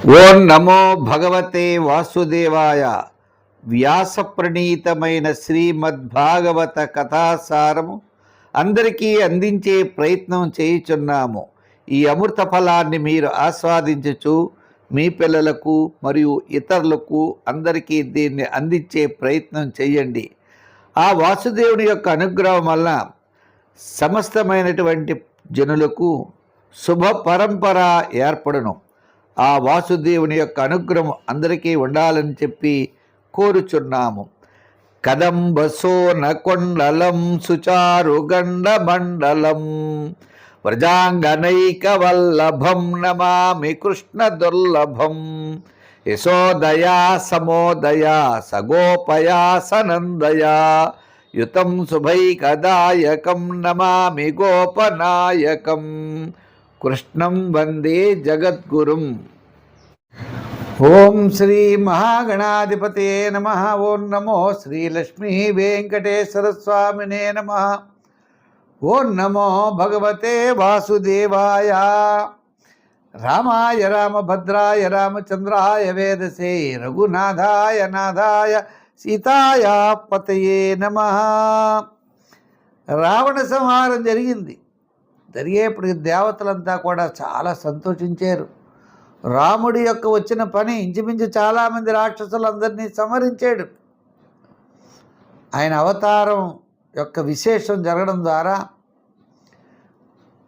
ఓం నమో భగవతే వాసుదేవాయ. వ్యాస ప్రణీతమైన శ్రీమద్భాగవత కథాసారము అందరికీ అందించే ప్రయత్నం చేయుచున్నాము. ఈ అమృత ఫలాన్ని మీరు ఆస్వాదించుచు మీ పిల్లలకు మరియు ఇతరులకు అందరికీ దీన్ని అందించే ప్రయత్నం చేయండి. ఆ వాసుదేవుని యొక్క అనుగ్రహం వల్ల సమస్తమైనటువంటి జనులకు శుభ పరంపర ఏర్పడును. ఆ వాసుదేవుని యొక్క అనుగ్రహం అందరికీ ఉండాలని చెప్పి కోరుచున్నాము. కదంబసోన కొండలం సుచారుగండ మండలం వ్రజాంగనైక వల్లభం నమామి కృష్ణ దుర్లభం. యశోదయా సమోదయా సగోపయా సనందయా యుతం శుభైకదాయకం నమామి గోపనాయకం. కృష్ణం వందే జగద్గురుం. ఓం శ్రీ మహాగణాధిపతే నమ. ఓం నమో శ్రీలక్ష్మీ వెంకటేశ్వర స్వామినే నమ. ఓం నమో భగవతే వాసుదేవాయ. రామాయ రామభద్రాయ రామచంద్రాయ వేదసే రఘునాథాయ నాథాయ సీతాయ పతయే నమ. రావణ సంహారం జరిగేప్పుడు దేవతలంతా కూడా చాలా సంతోషించారు. రాముడి యొక్క వచ్చిన పని ఇంచుమించు చాలామంది రాక్షసులందరినీ సంహరించాడు. ఆయన అవతారం యొక్క విశేషం జరగడం ద్వారా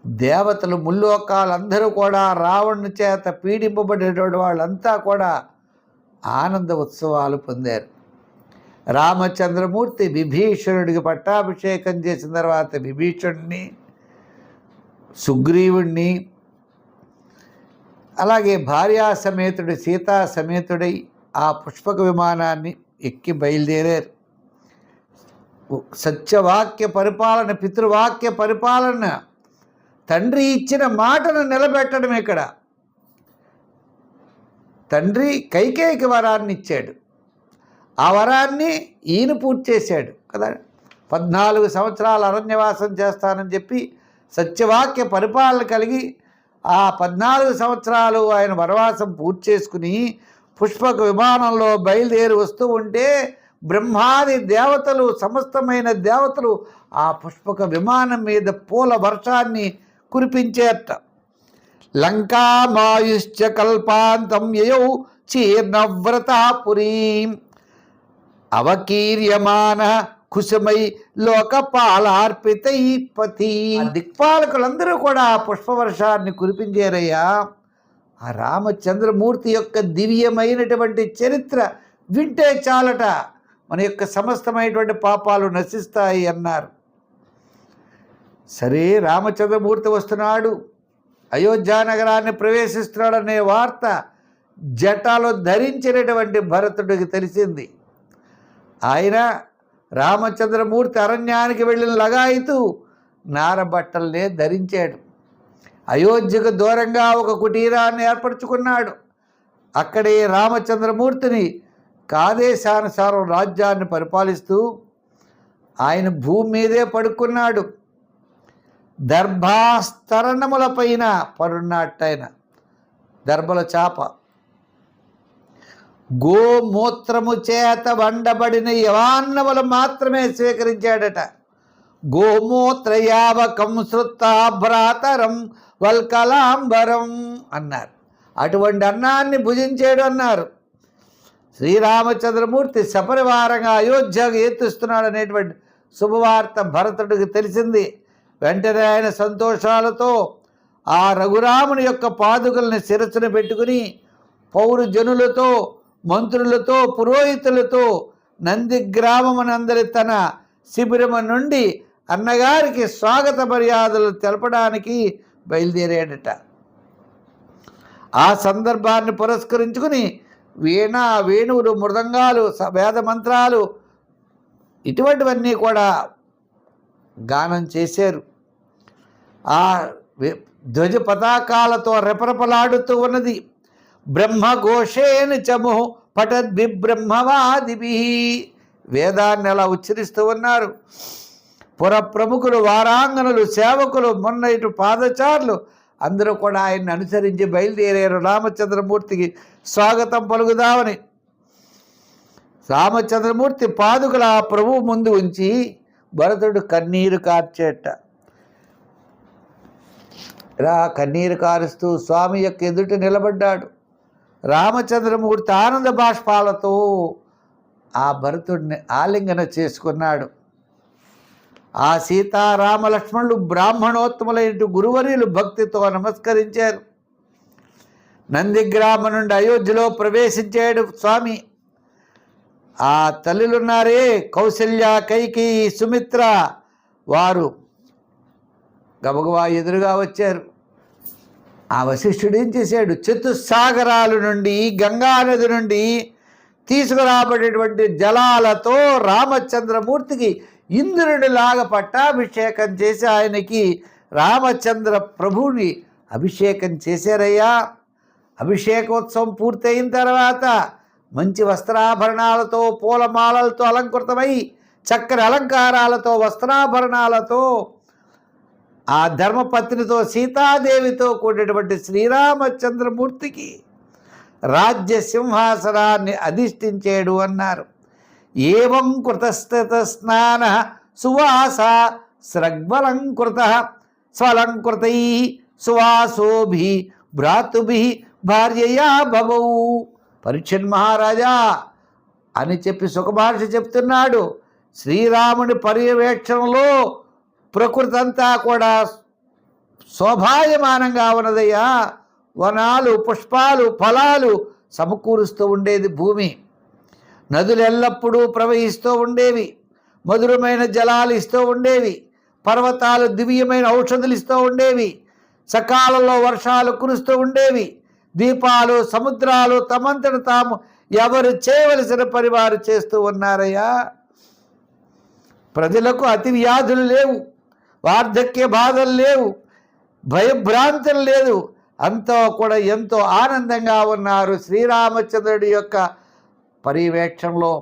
దేవతలు ముల్లోకాలందరూ కూడా రావణుని చేత పీడింపబడేటువంటి వాళ్ళంతా కూడా ఆనంద ఉత్సవాలు పొందారు. రామచంద్రమూర్తి విభీషణుడికి పట్టాభిషేకం చేసిన తర్వాత విభీషణుడిని, సుగ్రీవుణ్ణి, అలాగే భార్యా సమేతుడి సీతా సమేతుడై ఆ పుష్పక విమానాన్ని ఎక్కి బయలుదేరారు. సత్యవాక్య పరిపాలన, పితృవాక్య పరిపాలన, తండ్రి ఇచ్చిన మాటను నిలబెట్టడం. ఇక్కడ తండ్రి కైకేయికి వరాన్ని ఇచ్చాడు, ఆ వరాన్ని ఈయన పూర్తి చేశాడు కదా. 14 సంవత్సరాలు అరణ్యవాసం చేస్తానని చెప్పి సత్యవాక్య పరిపాలన కలిగి ఆ 14 సంవత్సరాలు ఆయన వనవాసం పూర్తి చేసుకుని పుష్పక విమానంలో బయలుదేరి వస్తూ ఉంటే బ్రహ్మాది దేవతలు, సమస్తమైన దేవతలు ఆ పుష్పక విమానం మీద పూల వర్షాన్ని కురిపించేట. లంకామాయుశ్చ కల్పాంతం యయౌ చీర్ణవ్రతాపురీం అవకీర్యమాన కుసుమై లోకపాలార్పితై పతి. దిక్పాలకులందరూ కూడా పుష్పవర్షాన్ని కురిపించారయ్యా. ఆ రామచంద్రమూర్తి యొక్క దివ్యమైనటువంటి చరిత్ర వింటే చాలట మన యొక్క సమస్తమైనటువంటి పాపాలు నశిస్తాయి అన్నారు. సరే, రామచంద్రమూర్తి వస్తున్నాడు, అయోధ్య నగరాన్ని ప్రవేశిస్తున్నాడనే వార్త జటాలో ధరించినటువంటి భరతుడికి తెలిసింది. ఆయన రామచంద్రమూర్తి అరణ్యానికి వెళ్ళిన లగాయితూ నారబట్టల్నే ధరించాడు. అయోధ్యకు దూరంగా ఒక కుటీరాన్ని ఏర్పరచుకున్నాడు. అక్కడే రామచంద్రమూర్తిని ఆదేశానుసారం రాజ్యాన్ని పరిపాలిస్తూ ఆయన భూమి మీదే పడుకున్నాడు. దర్భాస్తరణములపైన పడున్నట్టయిన దర్భల చాప, గోమూత్రము చేత వండబడిన యవాన్నములు మాత్రమే స్వీకరించాడట. గోమూత్రయావకం శృత్తాభ్రాతరం వల్కలాంబరం అన్నారు. అటువంటి అన్నాన్ని భుజించాడు అన్నారు. శ్రీరామచంద్రమూర్తి సపరివారంగా అయోధ్యకు ఎత్తుస్తున్నాడు అనేటువంటి శుభవార్త భరతుడికి తెలిసింది. వెంటనే ఆయన సంతోషాలతో ఆ రఘురాముని యొక్క పాదుకల్ని శిరస్సును పెట్టుకుని పౌరజనులతో, మంత్రులతో, పురోహితులతో నంది గ్రామమునందరి తన శిబిరము నుండి అన్నగారికి స్వాగత మర్యాదలు తెలపడానికి బయలుదేరాడట. ఆ సందర్భాన్ని పురస్కరించుకుని వీణ, వేణువులు, మృదంగాలు, వేద మంత్రాలు ఇటువంటివన్నీ కూడా గానం చేశారు. ఆ ధ్వజ పతాకాలతో రెపరెపలాడుతూ ఉన్నది. బ్రహ్మఘోషేన చము పటద్విబ్రహ్మవాదిభి వేదాన్ని అలా ఉచ్చరిస్తూ ఉన్నారు. పుర ప్రముఖులు, వారాంగనులు, సేవకులు, మొన్న ఇటు పాదచారులు అందరూ కూడా ఆయన్ని అనుసరించి బయలుదేరారు రామచంద్రమూర్తికి స్వాగతం పలుకుదామని. రామచంద్రమూర్తి పాదుకల ప్రభువు ముందు ఉంచి భరతుడు కన్నీరు కార్చేట. కన్నీరు కారుస్తూ స్వామి యొక్క ఎదుట నిలబడ్డాడు. రామచంద్రమూర్తి ఆనంద బాష్పాలతో ఆ భరతుడిని ఆలింగన చేసుకున్నాడు. ఆ సీతారామ లక్ష్మణులు బ్రాహ్మణోత్తములైన గురువర్యులు భక్తితో నమస్కరించారు. నందిగ్రామం నుండి అయోధ్యలో ప్రవేశించాడు స్వామి. ఆ తల్లులున్నారే కౌసల్య, కైకేయి, సుమిత్ర, వారు గబగబా ఎదురుగా వచ్చారు. ఆ వశిష్ఠుడు ఏం చేశాడు? చతుస్సాగరాల నుండి, గంగానది నుండి తీసుకురాబడేటువంటి జలాలతో రామచంద్రమూర్తికి ఇంద్రుడిలాగా పట్టాభిషేకం చేసి ఆయనకి రామచంద్ర ప్రభువుని అభిషేకం చేశారయ్యా. అభిషేకోత్సవం పూర్తయిన తర్వాత మంచి వస్త్రాభరణాలతో, పూలమాలలతో అలంకృతమై, చక్కని అలంకారాలతో, వస్త్రాభరణాలతో, ఆ ధర్మపత్నితో, సీతాదేవితో కూడినటువంటి శ్రీరామచంద్రమూర్తికి రాజ్య సింహాసనాన్ని అధిష్ఠించాడు అన్నారు. ఏవం కృతస్థిత స్నాన సువాస స్రగ్వలంకృత స్వలంకృతై సువాసోభి భ్రాతుభి భార్యయా భవౌ. పరీక్షణ్ మహారాజా అని చెప్పి సుఖమహర్షి చెప్తున్నాడు. శ్రీరాముని పర్యవేక్షణలో ప్రకృతి అంతా కూడా శోభాయమానంగా ఉన్నదయ్యా. వనాలు, పుష్పాలు, ఫలాలు సమకూరుస్తూ ఉండేది భూమి. నదులు ఎల్లప్పుడూ ప్రవహిస్తూ ఉండేవి. మధురమైన జలాలు ఇస్తూ ఉండేవి. పర్వతాలు దివ్యమైన ఔషధులు ఇస్తూ ఉండేవి. సకాలంలో వర్షాలు కురుస్తూ ఉండేవి. దీపాలు, సముద్రాలు తమంతట తాము ఎవరు చేయవలసిన పని వారు చేస్తూ ఉన్నారయ్యా. ప్రజలకు అతి వ్యాధులు లేవు, వార్ధక్య బాధలు లేవు, భయభ్రాంతులు లేదు. అంతా కూడా ఎంతో ఆనందంగా ఉన్నారు శ్రీరామచంద్రుడి యొక్క పర్యవేక్షణలో.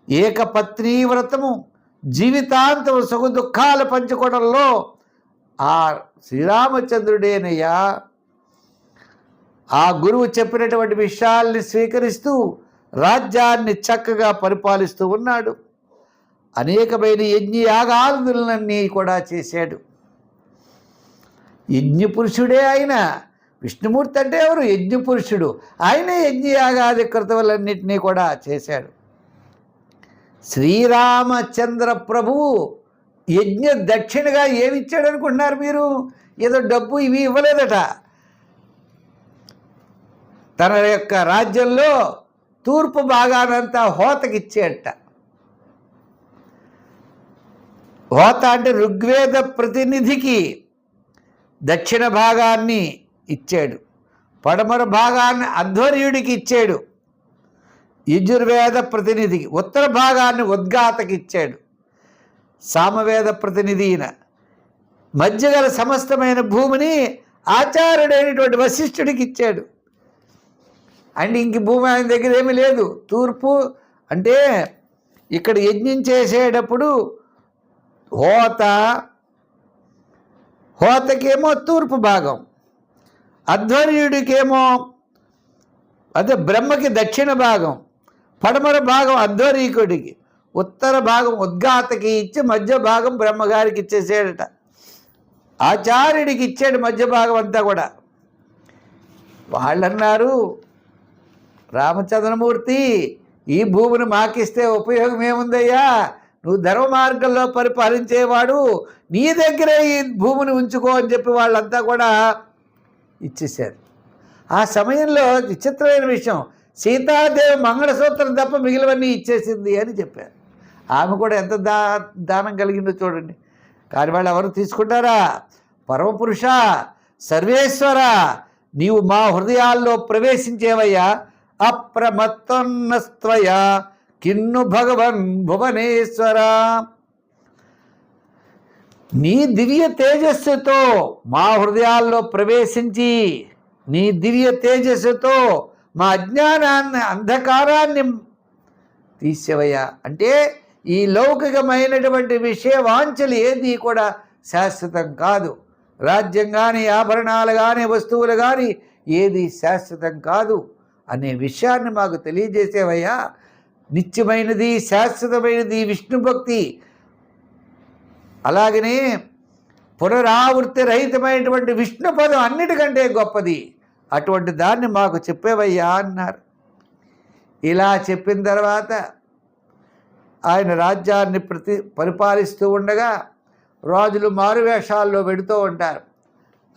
ఏకపత్నీ వ్రతము జీవితాంతం సుఖ దుఃఖాలు పంచుకోవడంలో ఆ శ్రీరామచంద్రుడేనయ్యా. ఆ గురువు చెప్పినటువంటి విషయాల్ని స్వీకరిస్తూ రాజ్యాన్ని చక్కగా పరిపాలిస్తూ ఉన్నాడు. అనేకమైన యజ్ఞయాగాదులన్నీ కూడా చేశాడు. యజ్ఞపురుషుడే ఆయన. విష్ణుమూర్తి అంటే ఎవరు? యజ్ఞపురుషుడు. ఆయనే యజ్ఞయాగాది కృతములన్నింటినీ కూడా చేశాడు. శ్రీరామచంద్ర ప్రభువు యజ్ఞ దక్షిణగా ఏమిచ్చాడు అనుకుంటున్నారు మీరు? ఏదో డబ్బు ఇవి ఇవ్వలేదట. తన యొక్క రాజ్యంలో తూర్పు భాగానంతా హోతకిచ్చేట. హోత అంటే ఋగ్వేద ప్రతినిధికి దక్షిణ భాగాన్ని ఇచ్చాడు. పడమర భాగాన్ని అధ్వర్యుడికి ఇచ్చాడు. యజుర్వేద ప్రతినిధికి ఉత్తర భాగాన్ని ఉద్గాతకి ఇచ్చాడు. సామవేద ప్రతినిధి ఈయన. మధ్యగల సమస్తమైన భూమిని ఆచార్యుడైనటువంటి వశిష్ఠుడికి ఇచ్చాడు. అండ్ ఇంక భూమి ఆయన దగ్గర ఏమీ లేదు. తూర్పు అంటే ఇక్కడ యజ్ఞం చేసేటప్పుడు హోతకేమో తూర్పు భాగం, అధ్వర్యుడికేమో అదే బ్రహ్మకి దక్షిణ భాగం, పడమర భాగం అధ్వర్యుడికి, ఉత్తర భాగం ఉద్గాతకి ఇచ్చి మధ్య భాగం బ్రహ్మగారికి ఇచ్చేసాడట. ఆచార్యుడికి ఇచ్చాడు మధ్య భాగం అంతా కూడా. వాళ్ళన్నారు, రామచంద్రమూర్తి ఈ భూమిని మాకిస్తే ఉపయోగం ఏముందయ్యా? నువ్వు ధర్మ మార్గంలో పరిపాలించేవాడు, నీ దగ్గరే ఈ భూమిని ఉంచుకో అని చెప్పి వాళ్ళంతా కూడా ఇచ్చేశారు. ఆ సమయంలో విచిత్రమైన విషయం, సీతాదేవి మంగళసూత్రం తప్ప మిగిలివన్నీ ఇచ్చేసింది అని చెప్పారు. ఆమె కూడా ఎంత దానం కలిగిందో చూడండి. కానీ వాళ్ళు ఎవరు తీసుకుంటారా? పరమపురుష సర్వేశ్వర, నీవు మా హృదయాల్లో ప్రవేశించేవయ్యా. అప్రమత్తన్నస్త్వయ కిన్ను భగవన్ భువనేశ్వర. నీ దివ్య తేజస్సుతో మా హృదయాల్లో ప్రవేశించి, నీ దివ్య తేజస్సుతో మా అజ్ఞానాన్ని, అంధకారాన్ని తీసేవయ్యా. అంటే ఈ లౌకికమైనటువంటి విషయ వాంఛలు ఏది కూడా శాశ్వతం కాదు. రాజ్యం కానీ, ఆభరణాలు కానీ, వస్తువులు కానీ ఏది శాశ్వతం కాదు అనే విషయాన్ని మాకు తెలియజేసేవయ్యా. నిత్యమైనది, శాశ్వతమైనది విష్ణు భక్తి. అలాగనే పునరావృత్తి రహితమైనటువంటి విష్ణు పదం అన్నిటికంటే గొప్పది. అటువంటి దాన్ని మాకు చెప్పేవయ్యా అన్నారు. ఇలా చెప్పిన తర్వాత ఆయన రాజ్యాన్ని పరిపాలిస్తూ ఉండగా రాజులు మారువేషాల్లో వెడుతూ ఉంటారు.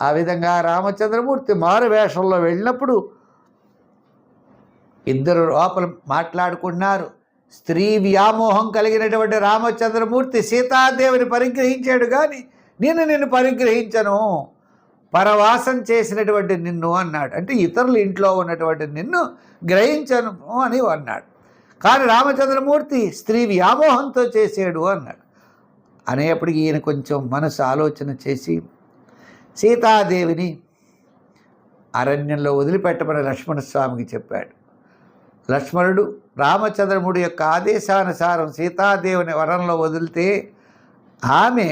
ఆ విధంగా రామచంద్రమూర్తి మారువేషంలో వెళ్ళినప్పుడు ఇద్దరు లోపల మాట్లాడుకున్నారు. స్త్రీ వ్యామోహం కలిగినటువంటి రామచంద్రమూర్తి సీతాదేవిని పరిగ్రహించాడు, కానీ నిన్ను పరిగ్రహించను, పరవాసం చేసినటువంటి నిన్ను అన్నాడు. అంటే ఇతరుల ఇంట్లో ఉన్నటువంటి నిన్ను గ్రహించను అని అన్నాడు. కానీ రామచంద్రమూర్తి స్త్రీ వ్యామోహంతో చేసాడు అన్నాడు. అనేప్పటికీ ఈయన కొంచెం మనసు ఆలోచన చేసి సీతాదేవిని అరణ్యంలో వదిలిపెట్టమని లక్ష్మణస్వామికి చెప్పాడు. లక్ష్మణుడు రామచంద్రముడి యొక్క ఆదేశానుసారం సీతాదేవిని వనంలో వదిలితే ఆమె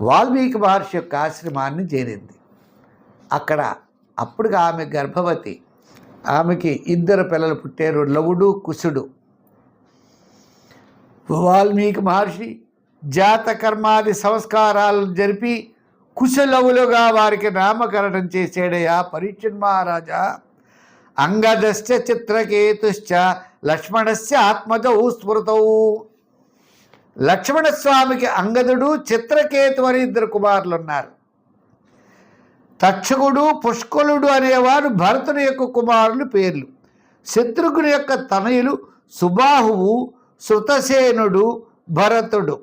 వాల్మీకి మహర్షి యొక్క ఆశ్రమాన్ని చేరింది. అప్పుడు ఆమె గర్భవతి. ఆమెకి ఇద్దరు పిల్లలు పుట్టారు, లవుడు, కుశుడు. వాల్మీకి మహర్షి జాతకర్మాది సంస్కారాలను జరిపి కుశలవులుగా వారికి నామకరణం చేసేడయా పరీక్షణ్ మహారాజా. అంగదశ్చ చిత్రకేతుశ్చ లక్ష్మణస్య ఆత్మజౌ స్మృతౌ. లక్ష్మణస్వామికి అంగదుడు, చిత్రకేతు అని ఇద్దరు కుమారులు ఉన్నారు. తక్షకుడు, పుష్కలుడు అనేవారు భరతుని యొక్క కుమారులు పేర్లు. శత్రుఘ్ని యొక్క తనయులు సుబాహువు, శృతసేనుడు, భరతుడు.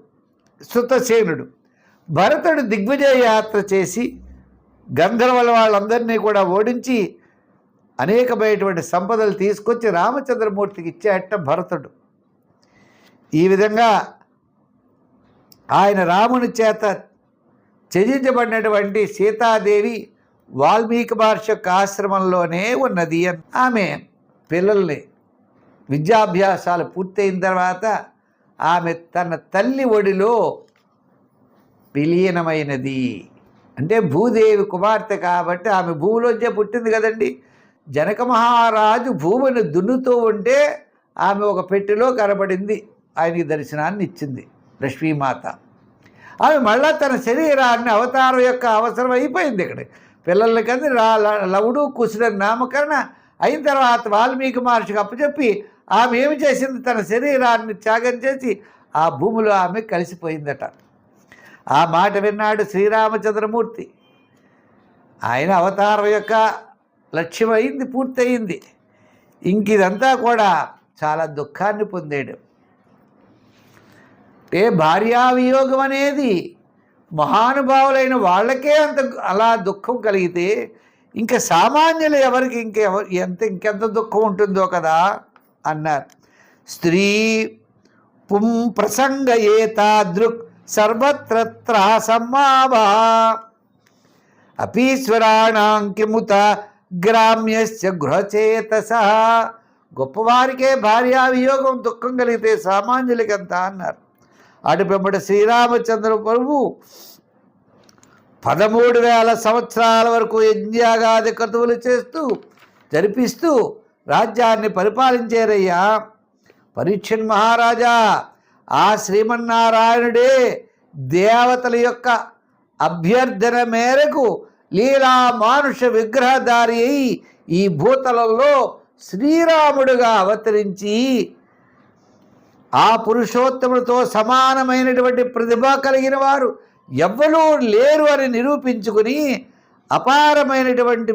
భరతుడు దిగ్విజయ యాత్ర చేసి గంధర్వుల వాళ్ళందరినీ కూడా ఓడించి అనేకమైనటువంటి సంపదలు తీసుకొచ్చి రామచంద్రమూర్తికి ఇచ్చేట భరతుడు. ఈ విధంగా ఆయన రాముని చేత త్యజించబడినటువంటి సీతాదేవి వాల్మీకి మహర్షి యొక్క ఆశ్రమంలోనే ఉన్నది. ఆమె పిల్లల్ని విద్యాభ్యాసాలు పూర్తయిన తర్వాత ఆమె తన తల్లి ఒడిలో విలీనమైనది. అంటే భూదేవి కుమార్తె కాబట్టి ఆమె భూమిలోంచే పుట్టింది కదండి. జనక మహారాజు భూమిని దున్నుతూ ఉంటే ఆమె ఒక పెట్టెలో కనబడింది, ఆయనకి దర్శనాన్ని ఇచ్చింది లక్ష్మీమాత. ఆమె మళ్ళా తన శరీరాన్ని అవతారం యొక్క అవసరం అయిపోయింది. ఇక్కడ పిల్లలకి లవుడు, కుశుడు నామకరణ అయిన తర్వాత వాల్మీకి మహర్షికి అప్పచెప్పి ఆమె ఏమి చేసింది, తన శరీరాన్ని త్యాగం చేసి ఆ భూమిలో ఆమె కలిసిపోయిందట. ఆ మాట విన్నాడు శ్రీరామచంద్రమూర్తి. ఆయన అవతారం యొక్క లక్ష్యం అయింది, పూర్తయింది. ఇంకిదంతా కూడా చాలా దుఃఖాన్ని పొందాడు. భార్యావియోగం అనేది మహానుభావులైన వాళ్ళకే అలా దుఃఖం కలిగితే ఇంకా సామాన్యులు ఎవరికి ఇంకెంత దుఃఖం ఉంటుందో కదా అన్నారు. స్త్రీ పుం ప్రసంగయేతాదృక్ సర్వత్ర త్రాసమావా అపీశ్వరాణాం కిముత గ్రామ్యస్య గృహచేతస. గొప్పవారికే భార్యావియోగం దుఃఖం కలిగితే సామాన్యులకంతా అన్నారు. అటుపెంబడి శ్రీరామచంద్ర ప్రభువు 13,000 సంవత్సరాల వరకు యజ్ఞయాగాది క్రతువులు జరిపిస్తూ రాజ్యాన్ని పరిపాలించారయ్యా. పరీక్షణ్ మహారాజా, ఆ శ్రీమన్నారాయణుడే దేవతల యొక్క అభ్యర్థన మేరకు లీలా మానుష విగ్రహధారి అయి ఈ భూతలంలో శ్రీరాముడుగా అవతరించి ఆ పురుషోత్తముడితో సమానమైనటువంటి ప్రతిభ కలిగిన వారు ఎవ్వరూ లేరు అని నిరూపించుకుని అపారమైనటువంటి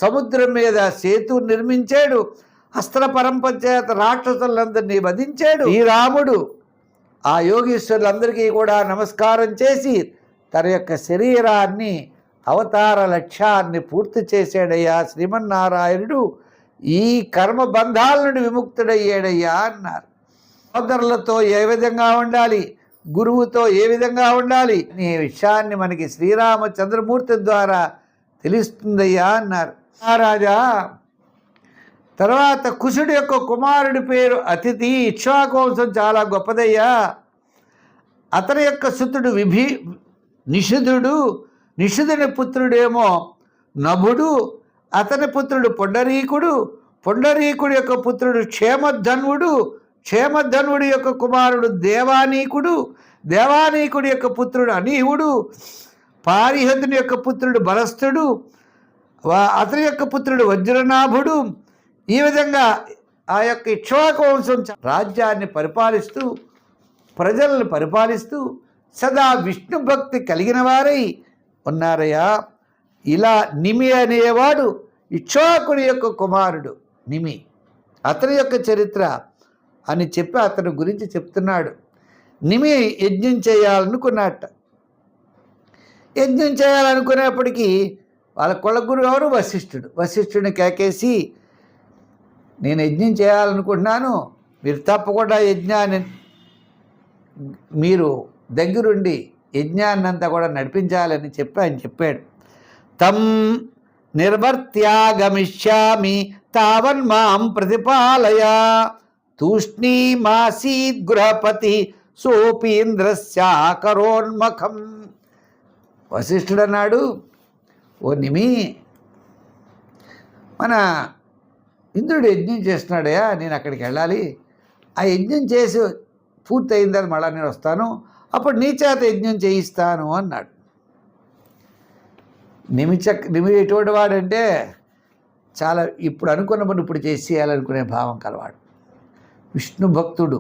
సముద్రం మీద సేతు నిర్మించాడు. అస్త్ర పరంపర చేత రాక్షసులందరినీ వధించాడు. ఈ రాముడు ఆ యోగీశ్వరులందరికీ కూడా నమస్కారం చేసి తన యొక్క శరీరాన్ని అవతార లక్ష్యాన్ని పూర్తి చేశాడయ్యా. శ్రీమన్నారాయణుడు ఈ కర్మబంధాల నుండి విముక్తుడయ్యాడయ్యా అన్నారు. సోదరులతో ఏ విధంగా ఉండాలి, గురువుతో ఏ విధంగా ఉండాలి అనే విషయాన్ని మనకి శ్రీరామచంద్రమూర్తి ద్వారా తెలుస్తుందయ్యా అన్నారు. మహారాజా, తర్వాత కుశుడి యొక్క కుమారుడి పేరు అతిథి. ఇక్ష్వాకు వంశం చాలా గొప్పదయ్యా. అతని యొక్క సుతుడు నిషిధుడు, నిషిధుని పుత్రుడేమో నభుడు, అతని పుత్రుడు పుండరీకుడు, పుండరీకుడి యొక్క పుత్రుడు క్షేమధన్వుడు, క్షేమధన్వుడి యొక్క కుమారుడు దేవానీకుడు, దేవానీకుడి యొక్క పుత్రుడు అనీహుడు, పారిహతుని యొక్క పుత్రుడు బలస్థుడు, అతని యొక్క పుత్రుడు వజ్రనాభుడు. ఈ విధంగా ఆ యొక్క ఇక్ష్వాకు వంశం రాజ్యాన్ని పరిపాలిస్తూ ప్రజలను పరిపాలిస్తూ సదా విష్ణు భక్తి కలిగిన వారై ఉన్నారయ్యా. ఇలా నిమి అనేవాడు ఇక్ష్వాకుడి యొక్క కుమారుడు నిమి, అతని యొక్క చరిత్ర అని చెప్పి అతని గురించి చెప్తున్నాడు. నిమి యజ్ఞం చేయాలనుకున్నట్ట. యజ్ఞం చేయాలనుకునేప్పటికీ వాళ్ళ కులగురు ఎవరు? వశిష్ఠుడు. వశిష్ఠుడిని కేకేసి, నేను యజ్ఞం చేయాలనుకుంటున్నాను, మీరు తప్పకుండా యజ్ఞాన్ని మీరు దగ్గరుండి యజ్ఞాన్నంతా కూడా నడిపించాలని చెప్పి ఆయన చెప్పాడు. తం నిర్వర్త్యాగమిష్యామి తావన్మాం ప్రతిపాలయ తూష్ణీమాసీద్ గృహపతి సోపీంద్రస్యాకరోన్మఖం. వశిష్ఠుడు అన్నాడు, ఓ నిమి, మన ఇంద్రుడు యజ్ఞం చేస్తున్నాడయా, నేను అక్కడికి వెళ్ళాలి. ఆ యజ్ఞం చేసి పూర్తి అయిందని మళ్ళీ నేను వస్తాను, అప్పుడు నీ చేత యజ్ఞం చేయిస్తాను అన్నాడు. నిమి ఎటువంటి వాడంటే చాలా ఇప్పుడు అనుకున్న పని ఇప్పుడు చేసేయాలనుకునే భావం కలవాడు, విష్ణు భక్తుడు.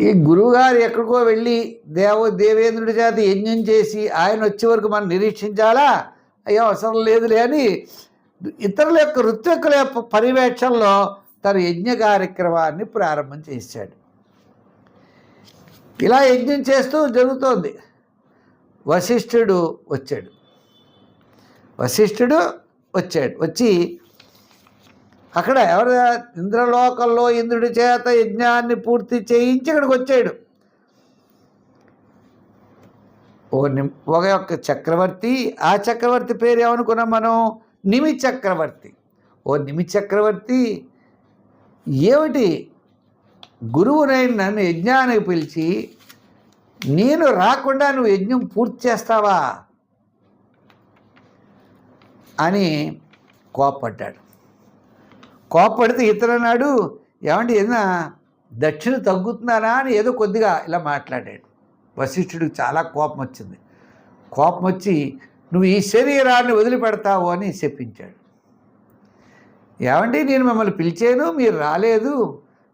ఈ గురువుగారు ఎక్కడికో వెళ్ళి దేవేంద్రుడి చేత యజ్ఞం చేసి ఆయన వచ్చే వరకు మనం నిరీక్షించాలా? అయ్యో అవసరం లేదులే అని ఇతరుల యొక్క ఋత్విక్కుల యొక్క పర్యవేక్షణలో తన యజ్ఞ కార్యక్రమాన్ని ప్రారంభం చేశాడు. ఇలా యజ్ఞం చేస్తూ జరుగుతోంది. వశిష్ఠుడు వచ్చాడు. వచ్చి అక్కడ ఎవరు? ఇంద్రలోకంలో ఇంద్రుడి చేత యజ్ఞాన్ని పూర్తి చేయించి ఇక్కడికి వచ్చాడు. ఒక యొక్క చక్రవర్తి, ఆ చక్రవర్తి పేరు ఏమనుకున్నాం మనం? నిమి చక్రవర్తి. ఓ నిమి చక్రవర్తి, ఏమిటి గురువునైన నన్ను యజ్ఞానికి పిలిచి నేను రాకుండా నువ్వు యజ్ఞం పూర్తి చేస్తావా అని కోప్పడ్డాడు. కోప్పడితే ఇతరన్నాడు, ఏమంటే ఏదైనా దక్షిణ తగ్గుతున్నానా అని ఏదో కొద్దిగా ఇలా మాట్లాడాడు. వశిష్ఠుడికి చాలా కోపం వచ్చింది. కోపం వచ్చి నువ్వు ఈ శరీరాన్ని వదిలిపెడతావు అని చెప్పించాడు. ఏమండి నేను మిమ్మల్ని పిలిచాను, మీరు రాలేదు,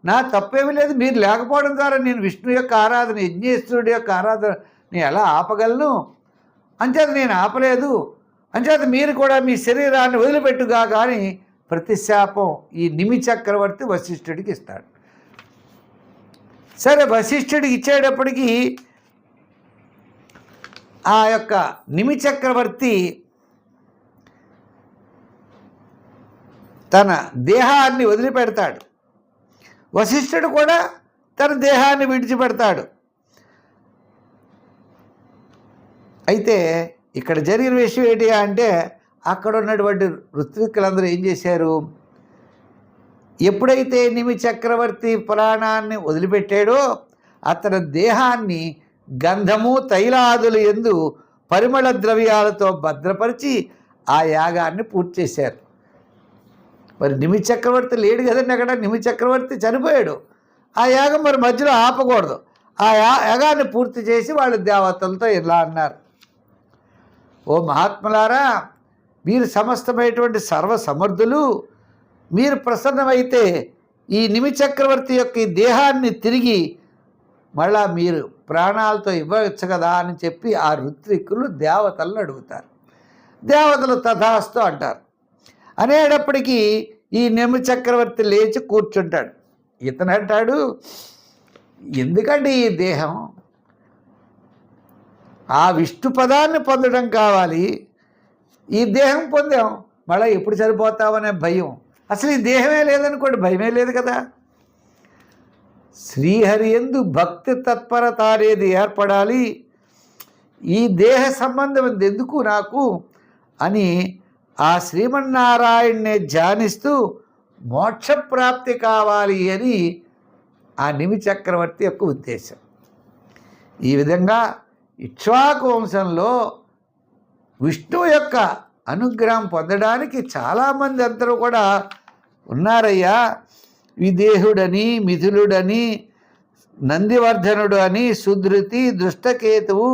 నా తప్పేమీ లేదు, మీరు లేకపోవడం ద్వారా నేను విష్ణు యొక్క ఆరాధన, యజ్ఞేశ్వరుడి యొక్క ఆరాధన నేను ఎలా ఆపగలను? అంచేత నేను ఆపలేదు, అంచేత మీరు కూడా మీ శరీరాన్ని వదిలిపెట్టుగా కానీ ప్రతిశాపం ఈ నిమి చక్రవర్తి వశిష్ఠుడికి ఇస్తాడు. సరే, వశిష్ఠుడికి ఇచ్చేటప్పటికీ ఆ యొక్క నిమి చక్రవర్తి తన దేహాన్ని వదిలిపెడతాడు. వశిష్ఠుడు కూడా తన దేహాన్ని విడిచిపెడతాడు. అయితే ఇక్కడ జరిగిన విషయం ఏంటి అంటే, అక్కడ ఉన్నటువంటి ఋత్విక్కులందరూ ఏం చేశారు? ఎప్పుడైతే నిమి చక్రవర్తి ప్రాణాన్ని వదిలిపెట్టాడో అతని దేహాన్ని గంధము తైలాదులు యందు పరిమళ ద్రవ్యాలతో భద్రపరిచి ఆ యాగాన్ని పూర్తి చేశారు. మరి నిమి చక్రవర్తి లేడు కదండి అక్కడ, నిమి చక్రవర్తి చనిపోయాడు. ఆ యాగం మరి మధ్యలో ఆపకూడదు. ఆ యాగాన్ని పూర్తి చేసి వాళ్ళు దేవతలతో ఇలా అన్నారు, ఓ మహాత్ములారా, మీరు సమస్తమైనటువంటి సర్వసమర్థులు, మీరు ప్రసన్నమైతే ఈ నిమి చక్రవర్తి యొక్క ఈ దేహాన్ని తిరిగి మళ్ళా మీరు ప్రాణాలతో ఇవ్వచ్చు కదా అని చెప్పి ఆ ఋత్విక్కులు దేవతలను అడుగుతారు. దేవతలు తథాస్తు అంటారు. అనేటప్పటికీ ఈ నిమి చక్రవర్తి లేచి కూర్చుంటాడు. ఇతను అంటాడు, ఎందుకంటే ఈ దేహం ఆ విష్ణు పదాన్ని పొందడం కావాలి, ఈ దేహం పొందాం, మళ్ళీ ఎప్పుడు చనిపోతామనే భయం. అసలు ఈ దేహమే లేదనుకోండి, భయమే లేదు కదా. శ్రీహరి యందు భక్తి తత్పరత అనేది ఏర్పడాలి. ఈ దేహ సంబంధం ఎందుకు నాకు అని ఆ శ్రీమన్నారాయణ్ణి ధ్యానిస్తూ మోక్షప్రాప్తి కావాలి అని ఆ నిమి చక్రవర్తి యొక్క ఉద్దేశం. ఈ విధంగా ఇక్ష్వాకు వంశంలో విష్ణువు యొక్క అనుగ్రహం పొందడానికి చాలామంది అందరూ కూడా ఉన్నారయ్యా. విదేహుడని, మిథులుడని, నందివర్ధనుడు అని, సుధృతి, దృష్టకేతువు,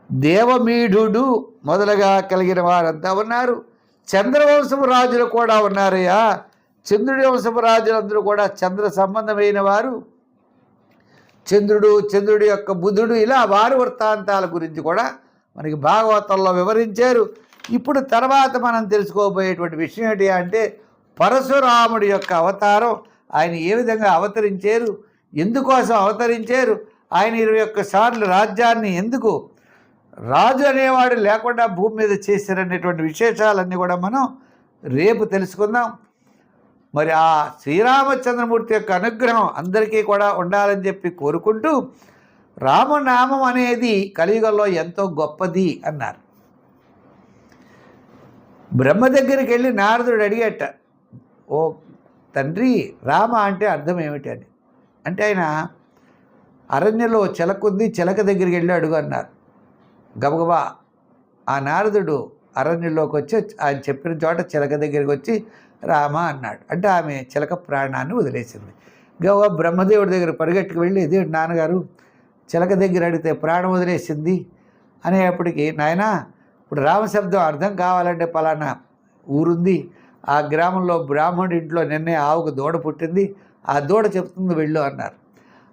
దేవమీఢుడు మొదలుగా కలిగిన వారంతా ఉన్నారు. చంద్రవంశపు రాజులు కూడా ఉన్నారయ్యా. చంద్రుడి వంశపు రాజులందరూ కూడా చంద్ర సంబంధమైన వారు. చంద్రుడి యొక్క బుధుడు, ఇలా వారి వృత్తాంతాల గురించి కూడా మనకి భాగవతంలో వివరించారు. ఇప్పుడు తర్వాత మనం తెలుసుకోబోయేటువంటి విషయం ఏంటి అంటే పరశురాముడి యొక్క అవతారం. ఆయన ఏ విధంగా అవతరించారు, ఎందుకోసం అవతరించారు, ఆయన 21 సార్లు రాజ్యాన్ని ఎందుకు రాజు అనేవాడు లేకుండా భూమి మీద చేశారనేటువంటి విశేషాలన్నీ కూడా మనం రేపు తెలుసుకుందాం. మరి ఆ శ్రీరామచంద్రమూర్తి యొక్క అనుగ్రహం అందరికీ కూడా ఉండాలని చెప్పి కోరుకుంటూ, రామనామం అనేది కలియుగంలో ఎంతో గొప్పది అన్నారు. బ్రహ్మ దగ్గరికి వెళ్ళి నారదుడు అడిగేట, ఓ తండ్రి, రామ అంటే అర్థం ఏమిటి అని. అంటే ఆయన అరణ్యంలో చిలకుంది, చిలక దగ్గరికి వెళ్ళి అడుగు అన్నారు. గబగబా ఆ నారదుడు అరణ్యంలోకి వచ్చి ఆయన చెప్పిన చోట చిలక దగ్గరికి వచ్చి రామ అన్నాడు. అంటే ఆమె చిలక ప్రాణాన్ని వదిలేసింది. గబగబా బ్రహ్మదేవుడి దగ్గర పరిగెట్టుకు వెళ్ళి, ఇదే నాన్నగారు చిలక దగ్గర అడిగితే ప్రాణం వదిలేసింది అనేప్పటికీ, నాయనా ఇప్పుడు రామశబ్దం అర్థం కావాలంటే పలానా ఊరుంది, ఆ గ్రామంలో బ్రాహ్మణుడి ఇంట్లో నిన్నే ఆవుకు దూడ పుట్టింది, ఆ దూడ చెప్తుంది వెళ్ళు అన్నారు.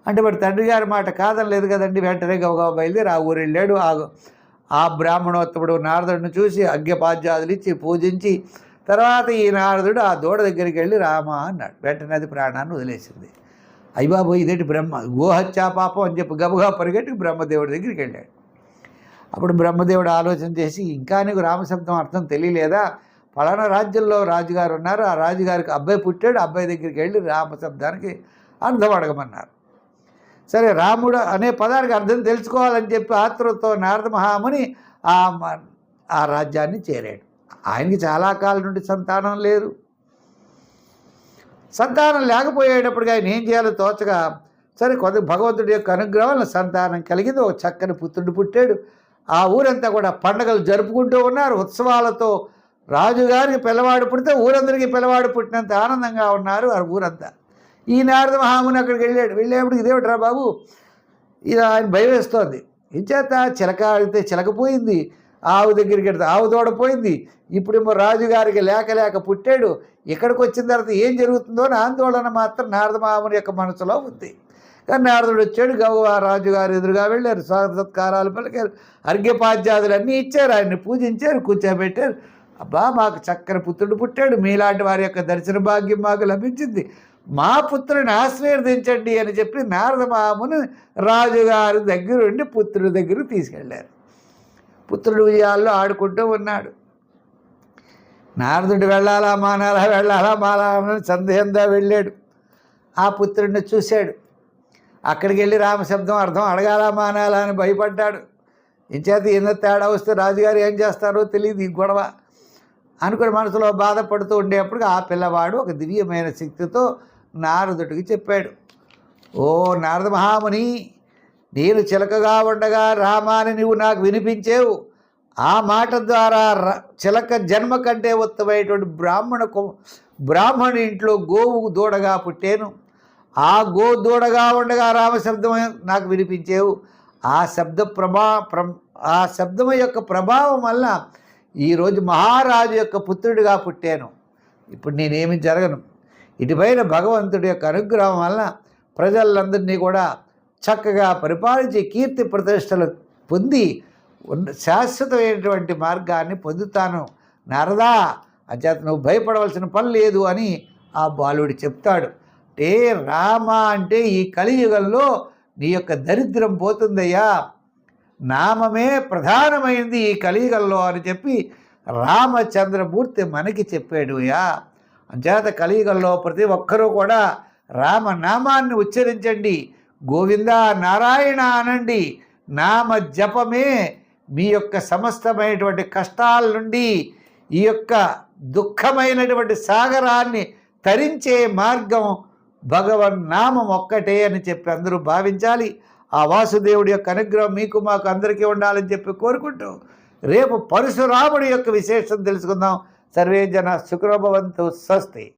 అంటే మరి తండ్రి గారి మాట కాదని లేదు కదండి. వెంటనే గబగబా బయలుదేరి ఆ ఊరు వెళ్ళాడు. ఆ బ్రాహ్మణోత్తముడు నారదుడిని చూసి అర్ఘ్యపాద్యాదులు ఇచ్చి పూజించి, తర్వాత ఈ నారదుడు ఆ దూడ దగ్గరికి వెళ్ళి రామ అన్నాడు. వెంటనే అది ప్రాణాన్ని వదిలేసింది. అయ్యబాబు ఇదేంటి బ్రహ్మ గోహత్యా పాపం అని చెప్పి గబగబా పరిగెట్టి బ్రహ్మదేవుడి దగ్గరికి వెళ్ళాడు. అప్పుడు బ్రహ్మదేవుడు ఆలోచన చేసి, ఇంకా నీకు రామశబ్దం అర్థం తెలియలేదా, ఫలానా రాజ్యంలో రాజుగారు ఉన్నారు, ఆ రాజుగారికి అబ్బాయి పుట్టాడు, అబ్బాయి దగ్గరికి వెళ్ళి రామశబ్దానికి అర్థం అడగమన్నారు. సరే, రాముడు అనే పదానికి అర్థం తెలుసుకోవాలని చెప్పి ఆతృతతో నారద మహాముని ఆ రాజ్యాన్ని చేరాడు. ఆయనకి చాలా కాలం నుండి సంతానం లేరు. సంతానం లేకపోయేటప్పటికి ఆయన ఏం చేయాలో తోచగా, సరే కొంత భగవంతుడి యొక్క అనుగ్రహం వల్ల సంతానం కలిగింది. ఒక చక్కని పుత్రుడు పుట్టాడు. ఆ ఊరంతా కూడా పండగలు జరుపుకుంటూ ఉన్నారు ఉత్సవాలతో. రాజుగారికి పిల్లవాడు పుడితే ఊరందరికీ పిల్లవాడు పుట్టినంత ఆనందంగా ఉన్నారు ఆ ఊరంతా. ఈ నారద మహాముని అక్కడికి వెళ్ళాడు. వెళ్ళేప్పుడు ఇదేమిట్రా బాబు, ఇది ఆయన భయం వేస్తోంది. ఇంచేత చిలక అడిగితే చిలకపోయింది, ఆవు దగ్గరికి వెళ్తే ఆవు తోడపోయింది, ఇప్పుడేమో రాజుగారికి లేక పుట్టాడు. ఇక్కడికి వచ్చిన తర్వాత ఏం జరుగుతుందో అని ఆందోళన మాత్రం నారద మహాముని యొక్క మనసులో ఉంది. కానీ నారదుడు వచ్చాడు. గౌరవ రాజుగారు ఎదురుగా వెళ్ళారు, స్వాగత సత్కారాలు పలికారు, అర్ఘ్యపాద్యాదులు అన్నీ ఇచ్చారు, ఆయన్ని పూజించారు, కూర్చోబెట్టారు. అబ్బా, మాకు చక్కని పుత్రుడు పుట్టాడు, మీలాంటి వారి యొక్క దర్శన భాగ్యం మాకు లభించింది, మా పుత్రుని ఆశీర్వదించండి అని చెప్పి నారద మహాముని రాజుగారి దగ్గరుండి పుత్రుడి దగ్గర తీసుకెళ్ళారు. పుత్రుడు ఉయ్యాల్లో ఆడుకుంటూ ఉన్నాడు. నారదుడు వెళ్ళాలా మానాలని సందేహంగా వెళ్ళాడు. ఆ పుత్రుడిని చూశాడు. అక్కడికి వెళ్ళి రామశబ్దం అర్థం అడగాలా మానాలా అని భయపడ్డాడు. ఇంచేత ఎన్నో తేడా వస్తే రాజుగారు ఏం చేస్తారో తెలియదు ఈ గొడవ అనుకుని మనసులో బాధపడుతూ ఉండేప్పుడు ఆ పిల్లవాడు ఒక దివ్యమైన శక్తితో నారదుడికి చెప్పాడు, ఓ నారద మహాముని, నేను చిలకగా ఉండగా రామాని నువ్వు నాకు వినిపించేవు. ఆ మాట ద్వారా చిలక జన్మ కంటే ఉత్తమైనటువంటి బ్రాహ్మణి ఇంట్లో గోవు దూడగా పుట్టాను. ఆ గో దూడగా ఉండగా రామశబ్దం నాకు వినిపించేవు. ఆ శబ్దం యొక్క ప్రభావం వల్ల ఈరోజు మహారాజు యొక్క పుత్రుడిగా పుట్టాను. ఇప్పుడు నేనేమి జరగను. ఇటుపైన భగవంతుడి యొక్క అనుగ్రహం వల్ల ప్రజలందరినీ కూడా చక్కగా పరిపాలించి కీర్తి ప్రతిష్టలు పొంది శాశ్వతమైనటువంటి మార్గాన్ని పొందుతాను నారదా, అంచేత నువ్వు భయపడవలసిన పని లేదు అని ఆ బాలుడు చెప్తాడు. అంటే రామ అంటే ఈ కలియుగంలో నీ యొక్క దరిద్రం పోతుందయ్యా, నామమే ప్రధానమైంది ఈ కలియుగంలో అని చెప్పి రామచంద్రమూర్తి మనకి చెప్పాడుయా. అంచేత కలియుగంలో ప్రతి ఒక్కరూ కూడా రామనామాన్ని ఉచ్చరించండి, గోవింద నారాయణ అనండి. నామ జపమే మీ యొక్క సమస్తమైనటువంటి కష్టాల నుండి ఈ యొక్క దుఃఖమైనటువంటి సాగరాన్ని తరించే మార్గం భగవన్నామం ఒక్కటే అని చెప్పి అందరూ భావించాలి. ఆ వాసుదేవుడి యొక్క అనుగ్రహం మీకు మాకు అందరికీ ఉండాలని చెప్పి కోరుకుంటూ రేపు పరశురాముడి యొక్క విశేషం తెలుసుకుందాం. సర్వే జన సుఖినో భవంతు. స్వస్తి.